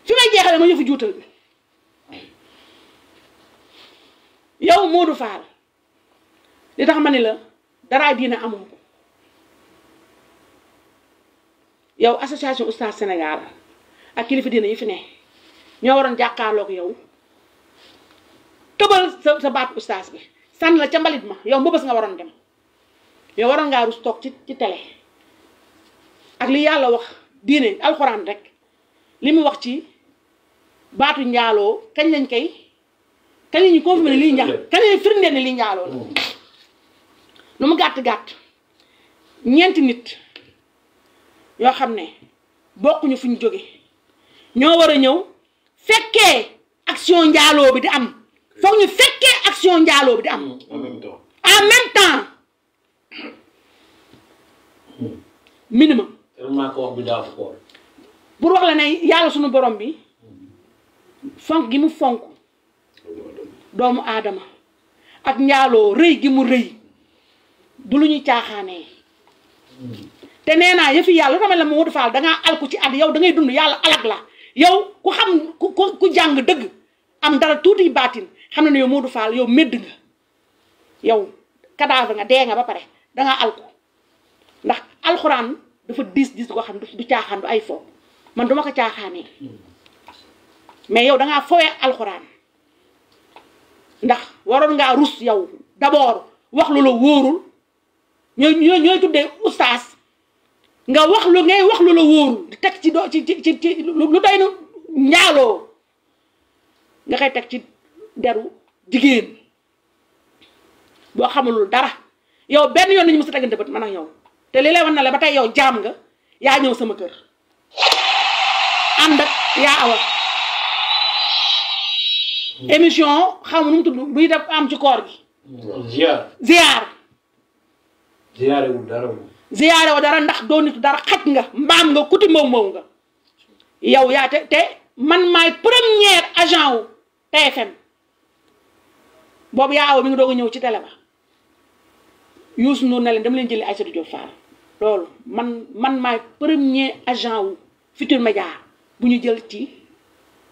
fi may jeexale ma yëfu juutal bi yow Modou Fall li tax ma ni la daraay diina amoo ko yow association Oustaz Sénégal ak kilifa diina yi fi ne ñoo waroon jàkkaarloog yow tëbal sa baatu Oustaz bi sànni la ca mbalit ma yow mbëbës nga waroon dem yow waroon ngaa rus toog ci télé ak li yàlla wax diine alxuraan rek li mu wax ci baatu njaaloo kañ lañ koy kañ lañu confirmé ne lii njaaloo kañ lañu firndeel ne lii njaaloo la lu mu gàtt-gàtt ñeenti nit yoo xam ne bokkuñu fu ñu jóge ñoo war a ñëw fekkee action njaaloo bi di am foog ñu fekkee action njaaloo bi di am en même temps minimum pour wax la ne yàlla suñu borom bi fonk gi mu fonk doomu aadama ak njaaloo rëy gi mu rëy du lu ñuy caaxaanee te nee naa yëfi yàlla tamit la Modou Fall dangaa alku ci at yow da ngay dund yàlla alag la yow ku xam ku jàng dëgg am dara tuuti baatin xam ne ne yow Modou Fall yow médd nga yow cadavre nga dee nga ba pare dangaa alku ndax alxuraan dafa diis ko xam du caaxaan du ay fo man duma ko caaxaanee mais yow dangaa fowee alxuraan ndax waroon ngaa rus yow d'abord wax lu la wóorul ñooy tuddee Oustaz nga wax lu ngay wax lu la wóorul di teg ci lu doy nu njaaloo nga koy teg ci deru jigéen boo xamulul dara yow benn yoon nañu mës a tegante bët man ak yow te li lay wax na la ba tey yow jaam nga yaa ñëw sama kër ànd ak yaa awa émission xaw ma nu mu tudd buy def am ci koor gi ziyaare wu dara ndax doo nitu dara xaj nga mbaam nga kuti mbaw nga yow yaa te man maay premier agent wu TFM boobu yaa awa mi ngi doog a ñëw ci télé ba Youssou Ndour ne leen dama leen jëli Aïssatou Diop Fall loolu man maay premier agent wu Futurs Médias bu ñu jël ci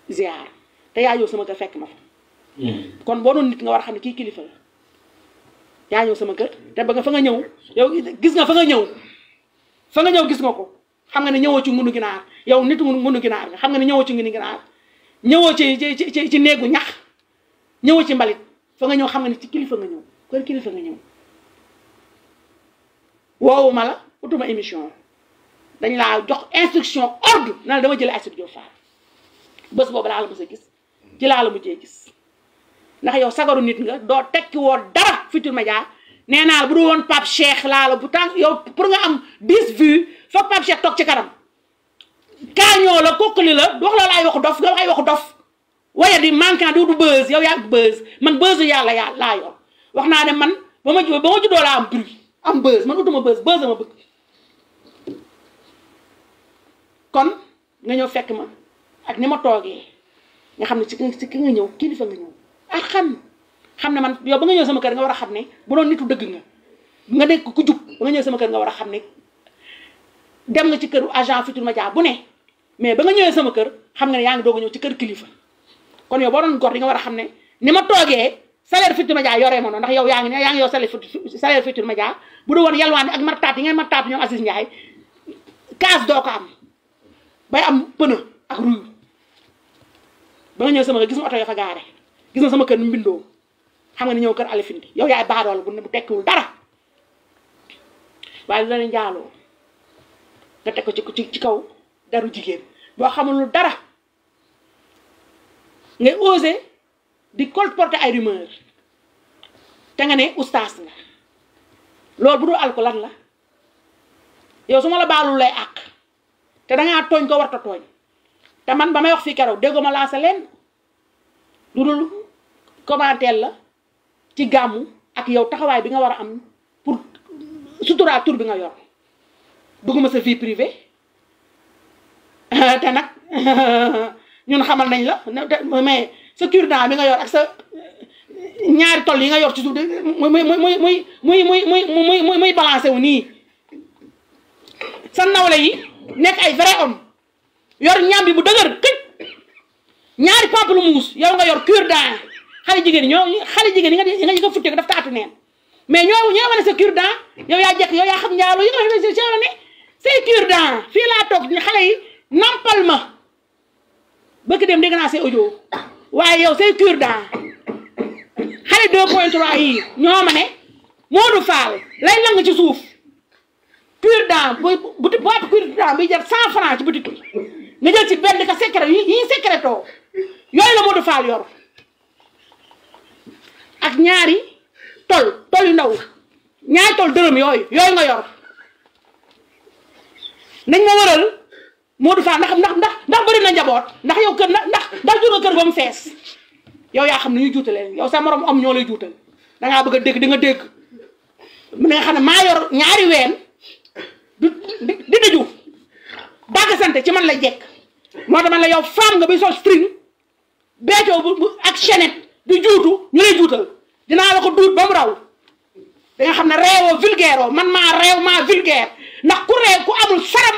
ziar te yaa ñëw sama kër fekk ma fa kon boo doon nit nga war a xam ne kii kilifa la yaa ñëw sama kër te ba nga fa nga ñëw yow gis nga fa nga ñëw gis nga ko xam nga ne ñëwoo ci ngunu ginaar yow nit ngunu ginaar nga xam nga ne ñëwoo ci ngunu ginaar ñëwoo ci néegu ñax ñëwoo ci mbalit fa nga ñëw xam nga ne ci kilifa nga ñëw kër kilifa nga ñëw woowu ma la utuma émission dañ laa jox instruction ordre na la dama jëlee Aïssatou Diop Fall bés boobu laa la mës a gis ci laa la mujjee gis ndax yow sagaru nit nga doo tekki woo dara Futurs Médias nee naa la bu dul woon Pape Cheikh laa la bu tànk yow pour nga am 10 vues foog Pape Cheikh toog ci kanam kaañoo la kokkali la du wax loolu ay waxu dof nga wax ay waxu dof waaye di manquant du buzz yow yaa buzz man buzz yàlla laa yor wax naa ne man ba ma juddoo laa am bruit am buzz man utuma buzz ma bëgg kon nga ñëw fekk ma ak ni ma toogee nga xam ne ci ki nga ñëw kilifa nga ñëw ak xam ne man yow ba nga ñëw sama kër nga war a xam ne bu doon nitu dëgg nga nekk ku jub ba nga ñëw sama kër nga war a xam ne dem nga ci këru agent Futurs Médias bu ne mais ba nga ñëwee sama kër xam nga ne yaa ngi doog a ñëw ci kër kilifa kon yow boo doon gor di nga war a xam ne ni ma toogee salaire Futurs Médias yoree ma noonu ndax yow yaa ngi yow salaire Futurs Médias bu du woon yalwaani ak martaat yi ngeen martaat ñoom Aziz Ndiaye kaas doo ko am bay am pëna ak ruy ba nga ñëw sama kër gis nga oto yoo fa gaare gis nga sama kër mbindoo xam nga ne ñëw kër Alifindi yow yaay baadool bu tekkiwul dara waaye lu la njaaloo nga teg ko ci kaw daru jigéen boo xamul lu dara ngay osé di colporter ay rumeur te nga ne Oustaz nga loolu bu dul alko lan la yow su ma la baalul lay àq te dangaa tooñ ko warta tooñ te man ba may wax fii keroog déggoo ma lancé leen lu dul commentaire la ci gàmmu ak yow taxawaay bi nga war a am pour sutura tur bi nga yor bëgguma sa vie privée te nag ñun xamal nañ la mais sa cure-dent bi nga yor ak sa ñaari toll yi nga yor ci suuf muy balancé wu nii sa nawle yi nekk ay vrai homme yor ñam bi bu dëgër këj ñaari pamplemousse yow nga yor cure-dent xale jigéen ñoo xale jigéen yi nga ko futte ko daf taatu neen mais ñoo wane sa cure-dent yow yaa jekk yow yaa xam njaaloo yi nga xam ne ne say cure-dent fii laa toog xale yi nampal ma bëgg dem dégg naa say audio waaye yow say cure-dent xale 2.3 yi ñoo ma ne Modou Fall lay lang ci suuf cure-dent boîte cure-dent bi jar 100 francs ci boutique nga jël ci benn ka secret yi secretoo yooyu la Modou Fall yor ak ñaari tol yu ndaw ñaari tol dërëm yooyu nga yor nañ ma wëral Modou Fall ndax bëri na njaboot ndax yow kër ndax jur nga kër ba mu fees yow yaa xam ne ñuy juutalee yow sa morom am ñoo lay juutal dangaa bëgg a dégg di nga dégg mu ne nga xam ne maa yor ñaari ween di dëju dagg sante ci man la jekk moo tax man la yow femme nga bi sol string beetoo bu ak chaînette di juutu ñu lay juutal dinaa la ko duut ba mu raw da nga xam ne réewoo vulgaire oo man maa réew maa vulgaire ndax ku réew ku amul saram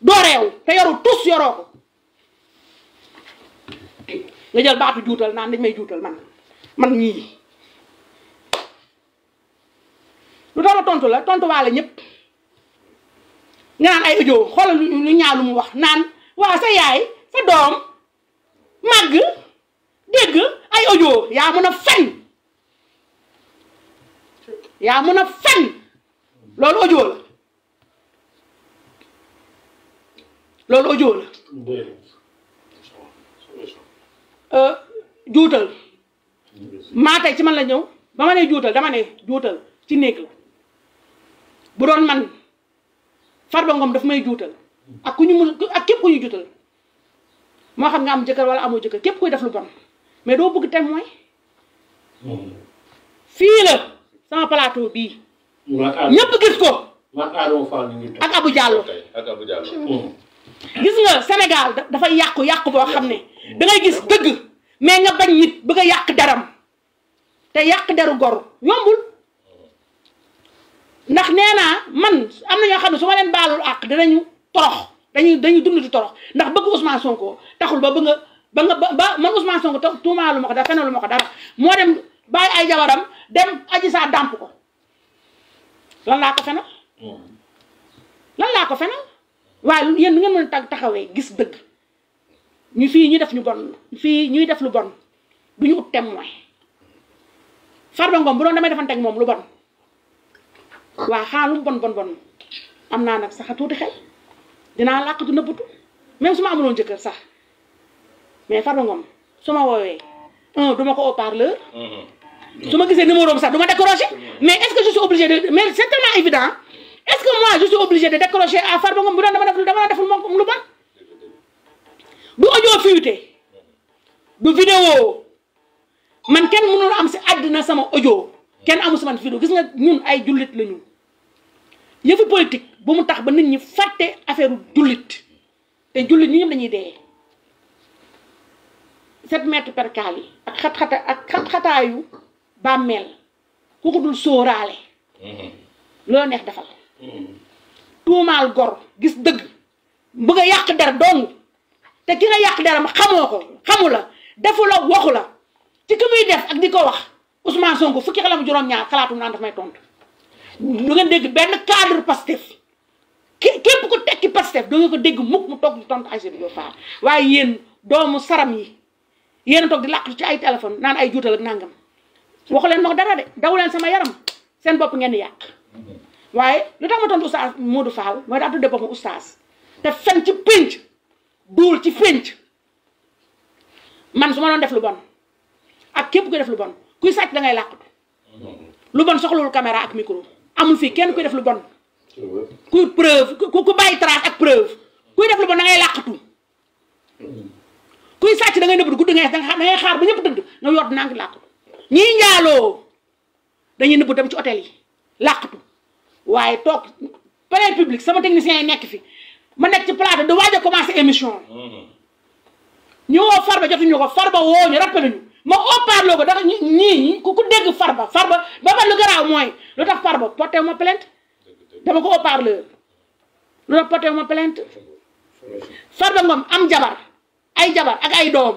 doo réew te yoru tus yoroo ko nga jël baatu juutal naan dañ may juutal man ñii lu tax ma tontu la tontu waale ñëpp nga naan ay audio xoolal lu ñaaw lu mu wax naan waa sa yaay sa doom màgg dégg ay audio yaa mën a fen loolu audio la juutal maa tey ci man la ñëw ba ma ne juutal dama ne juutal ci néeg la bu doon man Farba Ngom daf may juutal ak képp ku ñu juutal moo xam nga am jëkkër wala amoo jëkkër képp kuy def lu bon mais doo bëgg témoin fii la sama plateau bii ñëpp gis ko ak Abou Diallo gis nga Sénégal dafay yàqu boo xam ne dangay gis dëgg mais nga bañ nit bëgg a yàq deram te yàq deru gor yombul ndax nee naa man am na ñoo xam ne su ma leen baalul àq dinañu torox dañuy dund di torox ndax bëgg Ousmane Sonko taxul ba man Ousmane Sonko tuumaalu ma ko dara fenalu ma ko dara moo dem bàyyi ay jabaram dem aji saa dàmp ko lan laa ko fenal waaye yéen du ngeen mën a taxawee gis dëgg ñu fii ñuy def ñu bon fii ñuy def lu bon du ñu ut témoin Farba Ngom bu doon damay defanteeg moom lu bon waa xanaa lu mu bon am naa nag sax a tuuti xel dinaa làqatu nëbbatu même su ma amuloon jëkkër sax mais Farba Ngom su ma woowee duma ko haut-parleur su ma gisee numéro bi sax du ma décrocher mais est-ce que je suis obligé de mais c'est tellement évident est-ce que moi je suis obligé de décrocher à Farba Ngom bu doon dama deful moom lu bon du audio fuité du vidéo man kenn mënul am si àddina sama audio kenn amul sama vidéo gis nga ñun ay jullit la ñu yëfu politique bu mu tax ba nit ñi fàtte affaire jullit te jullit ñi ñëpp dañuy dee 7 mètres percale yi ak xat-xataayu bàmmeel ku ko dul sóoraale loo neex defal tuumaal gor gis dëgg bëgg a yàq der dong te ki nga yàq deram xamoo ko xamu la defu la waxu la ci ki muy def ak di ko wax Ousmane Sonko fukki xelam juróom-ñaar xalaatu naan daf may tontu lu ngeen dégg benn cadre Pastef képp ku tekki Pastef doo nga ko dégg mukk mu toog di tontu Aïssatou Diop Fall waaye yéen doomu saram yi yéen a toog di làqatu ci ay téléphone naan ay juutal ak nangam waxu leen ma ko dara de daw leen sama yaram seen bopp ngeen di yàq waaye lu tax ma tontu oustaz Modou Fall mooy daa tuddee boppam oustaz te fen ci pénc duul ci pénc man su ma doon def lu bon ak képp kuy def lu bon kuy sàcc da ngay làqatu lu bon soxlawul caméra ak micro amul fii kenn kuy def lu bon kuy preuve ku bàyyi trace ak preuve kuy def lu bon da ngay làqatu kuy sàcc da ngay nëbb guddi ngay da ngay xaar ba ñëpp tëdd nga yor naa ngi làqatu ñii njaaloo dañuy nëbb dem ci hôtel yi làqatu waaye toog plein public sama technicien yi nekk fi ma nekk ci plateau de waaj a commencé émission ñu woo Farba jotuñu ko Farba woo ñu rappelé ñu ma haut-parleur ko dafa ñii ku dégg Farba ba ba lu garaaw mooy lu tax Farba porté ma plainte dama ko haut-parleur lu tax porté ma plainte Farba Ngom am jabar ay jabar ak ay doom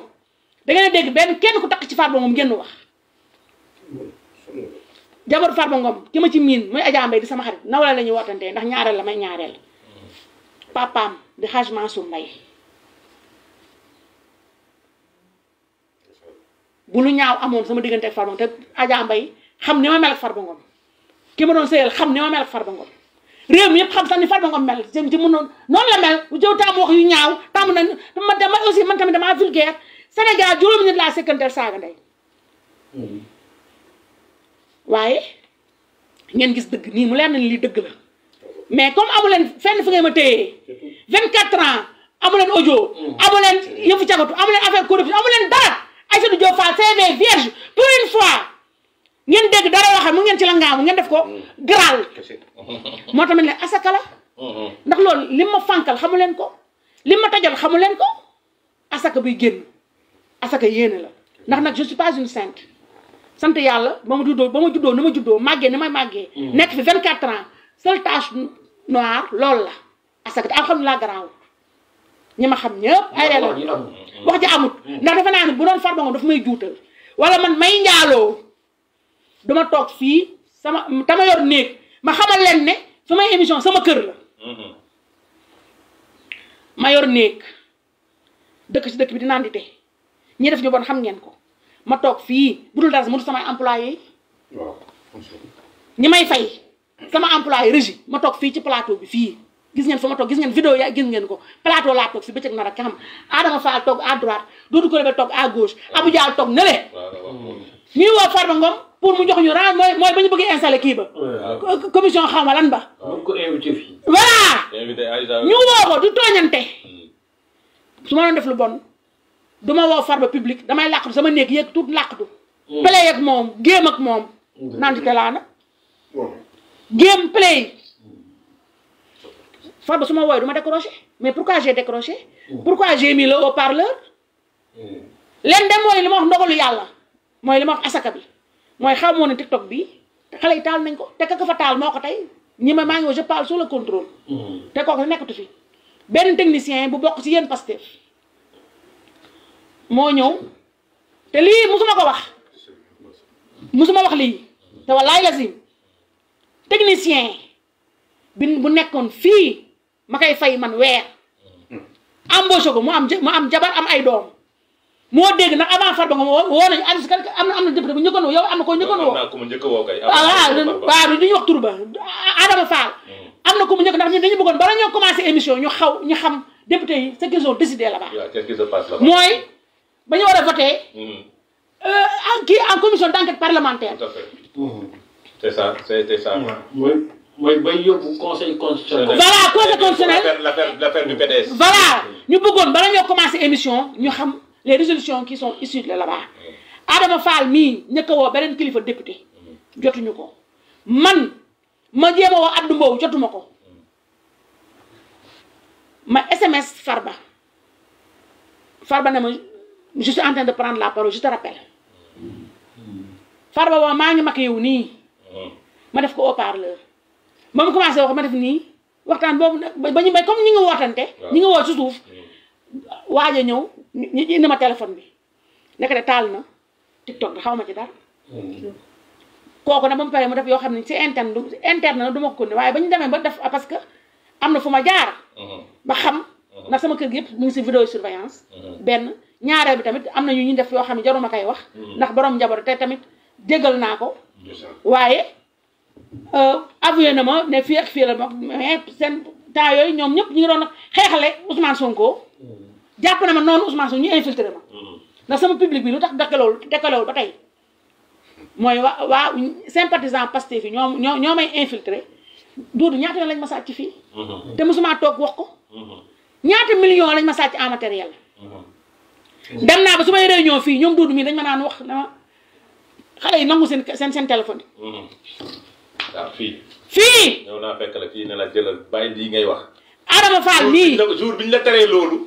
da ngeen a dégg benn kenn ku takk ci Farba Ngom génn wax jabaru Farba Ngom ki ma ci miin muy Adja Mbaye di sama xarit nawla la ñuy wootantee ndax ñaareel la may ñaareel papaam di Hadj Mansour Mbaye bu lu ñaaw amoon sama diggante ak Farba Ngom te Adja Mbaye xam ni ma mel ak Farba Ngom ki ma doon sëyal xam ni ma mel ak Farba Ngom réew mi yëpp xam sax ni Farba Ngom mel ci mu noonu la mel bu jëw taamu wax yu ñaaw taamu na ma dama aussi man tamit damaa vulgaire Sénégal juróomi nit laa sekkanteel saaga ndey waaye ngeen gis dëgg nii mu leer na ni lii dëgg la mais comme amu leen fenn fi ngay ma téyee 24 ans amu leen audio amu leen yëfu cagatu amu leen affaire corruption amu leen dara Aïssatou Diop Fall CV vierge pour une fois ngeen dégg dara waxal mu ngeen ci la ngaamu ngeen def ko graal moo tamit ne asaka la ndax loolu lim ma fànkal xamu leen ko lim ma tajal xamu leen ko asaka buy génn asaka yéene la ndax nag je suis pas une sainte sant yàlla ba ma juddoo ni ma juddoo màggee ni may màggee nekk fi 24 ans seule tache noire loolu la asaka te alhamdulilah garaaw ñi ma xam ñëpp ay la wax ji amut ndax dafa naa ne bu doon Farba Ngom dafa may juutal wala man may njaaloo duma toog fii sama dama yor néeg ma xamal leen ne samay émission sama kër la ma yor néeg dëkk ci dëkk bi di naan di te ñi def ñu bon xam ngeen ko ma toog fii bu dul dara mu dul samay employé ñi may fay sama employé régie ma toog fii ci plateau bi fii gis ngeen fa ma toog gis ngeen vidéo ya gis ngeen ko plateau laa toog fi bëccëg na rek xam Adama Fall toog à droite Doudou Coulibaly toog à gauche Abou Dial toog ne le ñuy woo Farba Ngom pour mu jox ñu ran mooy ba ñu bëgg installé kii ba commission xaw ma lan ba ko invité fii voilà ñu woo ko du tooñante su ma doon def lu bon du ma woo Farba public damay làqatu sama néeg yéeg tuut làqatu play ak moom géem ak moom naan te laa na géem play Farba su ma wooy du ma décroché mais pourquoi j'ai décroché pourquoi j'ai mis le haut-parleur leen dem mooy li ma wax ndogalu yàlla mooy li ma wax asaka bi mooy xamoo ne TikTok bi xale yi taal nañ ko te ka fa taal moo ko tey ñi ma maa ngi je parle sous le contrôle te kooku nekkatu fi benn technicien bu bokk ci yéen Pastef moo ñëw te lii musuma ko wax musuma wax lii te wallaay lazim technicien bu nekkoon fii ma koy fay man weer embauché ko mu am jabar am ay doom moo dégg nag avant Farba Ngom woo nañu am na député bu njëkkoon woo yow am na ko njëkkoon woo waaw duñu wax tur ba Adama Fall am na ko mu njëkk ndax ñun dañu bëggoon bala ñoo commencé émission ñu xam député yi ce qu'ils ont décidé là-bas mooy ba ñu war a voté kii en commission d'enquête parlementaire c'est ça c'était ça mooy bay yóbbu conseil constitutionnel voilà conseil constitutionnel l'affaire du PDS voilà ñu bëggoon bala ñoo commencé émission ñu xam les résolutions qui sont issues de là-bas Adama Fall mii ñëkk a woo beneen kilifa député jotuñu ko man ma jéem a woo Abdou Mbow jotuma ko ma SMS Farba ne ma je suis en train de prendre la parole je te rappelle Farba woo maa ngi mag yow nii ma def ko haut-parleur ba mu commencé wax ma def nii waxtaan boobu nag ba ñu bay comme ñi ngi wootante ñi ngi woo ci suuf waaj a ñëw ñu indi ma téléphone bi nekk de taal na TikTok bi xaw ma ci dara kooku nag ba mu paree mu def yoo xam ne ci interne na du ma ko ne waaye ba ñu demee ba def parce que am na fu ma jaar ba xam ndax sama kër gi yëpp mu ngi si vidéo surveillance benn ñaareel bi tamit am na ñu def yoo xam ne jaruma koy wax ndax borom njaboot te tamit déggal naa ko waaye avoué na ma ne fii ak fii la ma mais seen temps yooyu ñoom ñëpp ñu ngi doon xeexale Ousmane Sonko jàpp na ma noonu Ousmane Sonko ñu infiltré ma ndax sama public bi lu tax dekkalewul ba tey mooy waa sympathisant Pastef yi ñoo may infiltré Doudou ñaata yoon lañ ma sàcc fii te mosuma toog wax ko ñaata million lañ ma sàcc en matériel dem naa ba su may réunion fii ñoom Doudou mii dañ ma naan wax dama xale yi nangu seen téléphone waaw fii ñëw naa fekk la fii ne la jëlal bàyyi lii ngay wax Adama Fall nii jour bi ñu la teree loolu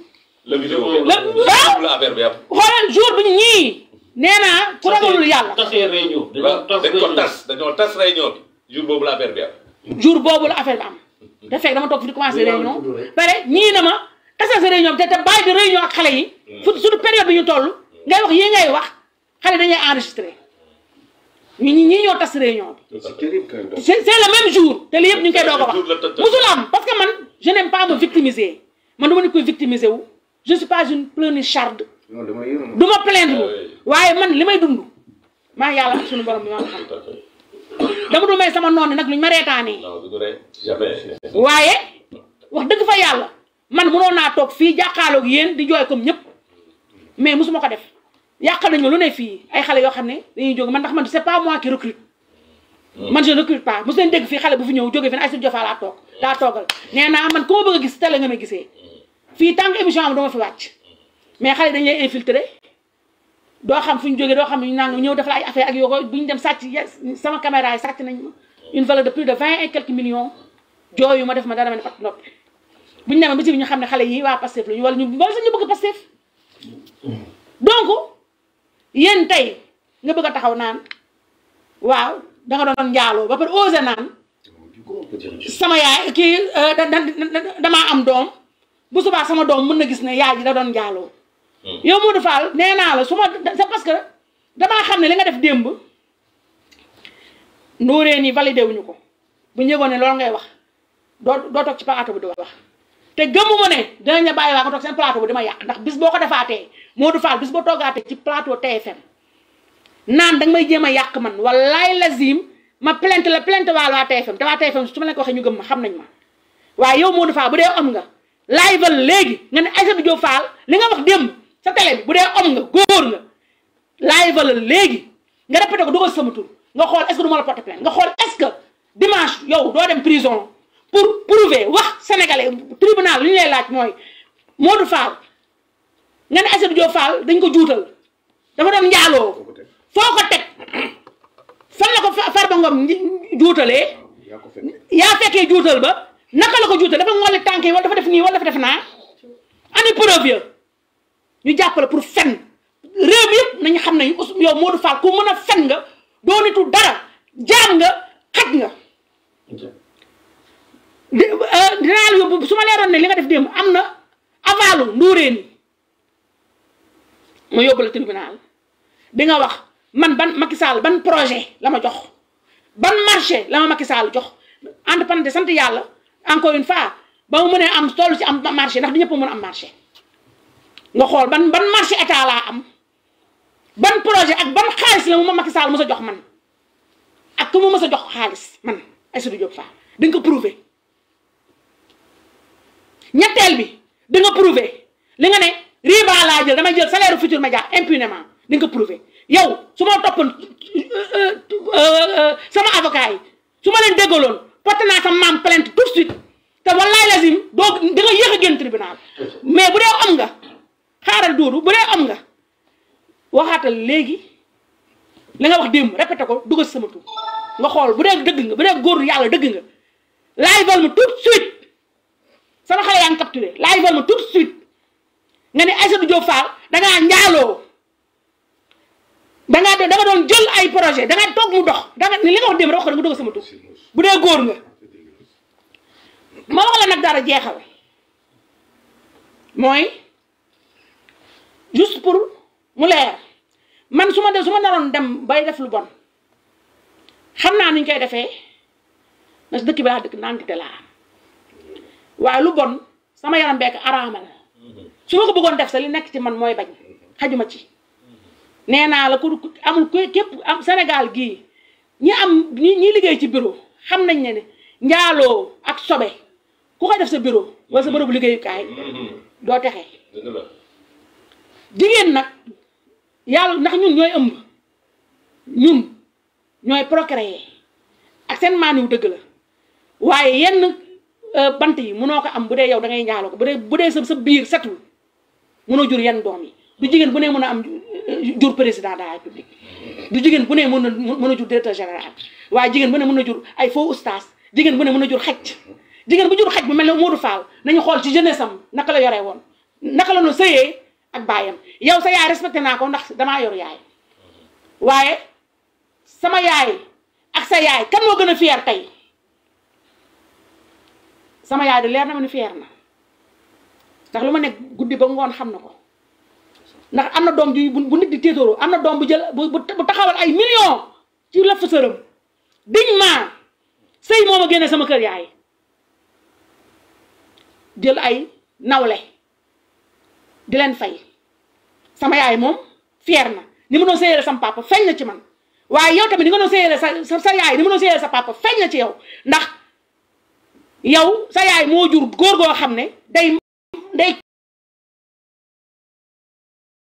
la vidéo la affaire bi am xoolal jour bi ñu ñii nee naa ku ragalul yàlla tasee réunion dañoo tas réunion bi jour boobu la affaire bi am jour boobu la affaire bi am te fekk dama toog fi di commencé réunion pare ñii na ma est-ce que sa réunion te bàyyi di réunion ak xale yi surtout période bi ñu toll ngay wax yi ngay wax xale dañuy enregistré ñi ñoo tas réunion bi c'est le même jour te li yëpp ñu ngi koy doog a wax musul am parce que man je n'aime pas me victimiser man du ma nit koy victimiser wu je suis pas une pleurnicharde du ma plaindre waaye man li may dund maa yàlla ak suñu borom bi ma xam dama du may sama noonu nag luñ ma reetaanee waaye wax dëgg fa yàlla man mënoon naa toog fii jàkkaarloog yéen di jooy comme ñëpp mais musuma ko def yàqal nañu lu ne fii ay xale yoo xam ne dañuy jóg man ndax man c'est pas moi qui recrute man je ne recrute pas mosu leen dégg fii xale bu fi ñëw jóge fi ne Aïssatou Diop Fall laa toog daa toogal nee naa man ku ma bëgg a gis télé nga ma gisee fii tant que émission am dama fi wàcc mais xale dañ lay infiltrer doo xam fu ñu jógee doo xam ne ñu naan ñëw def la ay affaire ak yoo ko bu ñu dem sàcc sama caméra yi sàcc nañ ma une valeur de plus de 20 et quelques millions jooyu ma def ma dara ma ne pat noppi bu ñu demee ba ci bi ñu xam ne xale yi waa Pastef la ñu wala sax ñu bëgg Pastef donc yéen tey nga bëgg a taxaw naan waaw danga doon njaaloo ba pare osé naan sama yaay kii damaa am doom bu subaa sama doom mën na gis ne yaay ji da doon njaaloo yow Modou Fall nee naa la su ma c'est parce que damaa xam ne li nga def démb nooree nii validé wuñu ko bu ñu yëgoon ne loolu ngay wax doo toog ci plateau bi di wax te gëmuma ne dinañ la bàyyi waa nga toog seen plateau bi dama yàq ndax bis boo ko defaatee Modou Fall bis boo toogaatee ci plateau TFM naan danga may jéem a yàq man wallaay lazim ma plainte waa TFM te waa TFM su ma leen ko waxee ñu gëm ma xam nañ ma waaye yow Modou Fall bu dee am nga live léegi nga ne Aïssatou Diop Fall li nga wax démb sa télé bi bu dee am nga góor nga live léegi nga répété ko dugal sama tur nga xool est-ce que du ma la porter plainte nga xool est-ce que dimanche yow doo dem prison pour prouver wax sénégalais tribunal li ñu lay laaj mooy Modou Fall nga ne Aïssatou Diop Fall dañ ko juutal dafa doon njaaloo foo ko teg fan la ko Farba Ngom juutalee yaa fekkee juutal ba naka la ko juutal dafa ngolli tànk yi wala dafa def nii wala dafa def naa ani preuve ñu jàppale pour fen réew mi yëpp nañu xam ne yow Modou Fall ku mën a fen nga doo nitu dara jaam nga xaj nga dinaa la yóbbu su ma leeroon ne li nga def démb am na avalu nduuréen yi ma yóbbu la tribunal di nga wax man ban Macky Sall ban projet la ma jox ban marché la ma Macky Sall jox entre parenthèses sant yàlla encore une fois ba mu mënee am toll ci am marché ndax du ñëpp mën am marché nga xool ban marché état laa am ban projet ak ban xaalis la mu ma Macky Sall mës a jox man ak ku mu mës a jox xaalis man Aïssatou Diop Fall di nga ko prouver ñetteel bi di nga prouver li nga ne riba laa jël damay jël salaire Futurs Médias impunément di nga ko prouver yow su ma toppoon sama avocat yi su ma leen déggaloon porté naa sa maam plainte tout de suite te wallaay lazim doo di nga yéex a génn tribunal mais bu dee am nga xaaral duudu bu dee am nga waxaatal léegi li nga wax démb répété ko dugal sama tur nga xool bu dee dëgg nga bu dee góor yàlla dëgg nga live ma tout de suite sama xale yaa ngi capturé live ma tout de suite nga ne Aïssatou Diop Fall dangaa njaaloo danga doon jël ay projet danga toog mu dox danga ni li nga wax démb rek wax ko nga dugal sama tur bu dee góor nga ma wax la nag dara jeexal mooy juste pour mu leer man su ma naroon dem bay def lu bon xam naa ni ñu koy defee na si dëkk bi laa dëkk nantite laa waaye lu bon sama yaram bekk araamal su ma ko bëggoon def sa li nekk ci man mooy bañ xajuma ci nee naa la ku amul képp am Sénégal gii ñi liggéey ci bureau xam nañ ne njaaloo ak sobe ku koy def sa bureau wala sa bërëbu liggéeyukaay doo texe jigéen nag yàlla ndax ñun ñooy ëmb ñun ñooy procréer ak seen maaniw dëgg la waaye yenn bant yi mënoo ko am bu dee yow da ngay njaaloo ko bu dee sa biir setul mënoo jur yenn doom yi du jigéen bu ne mën a am jur président de la République du jigéen bu ne mën a jur directeur général waaye jigéen bu ne mën a jur ay faux oustaz jigéen bu ne mën a jur xaj jigéen bu jur xaj bu mel ne Modou Fall nañu xool ci jeunesse am naka la yoree woon naka la ñu sëyee ak baayam yow sa yaay respecté naa ko ndax damaa yor yaay waaye sama yaay ak sa yaay kan moo gën a fier tey sama yaay de leer na ma ni fier na ndax lu ma nekk guddi ba ngoon xam na ko ndax am na doom ji bu nit di téetóoroo am na doom bu jël bu taxawal ay millions ci lëf sërëm dignement sëy moo ma génne sama kër yaay jël ay nawle di leen fay sama yaay moom fier na ni ma doon sëyale sama papa feeñ na ci man waaye yow tamit ni nga doon sëyale sa yaay ni ma doon sëyale sa papa feeñ na ci yow ndax yow sa yaay moo jur góor goo xam ne day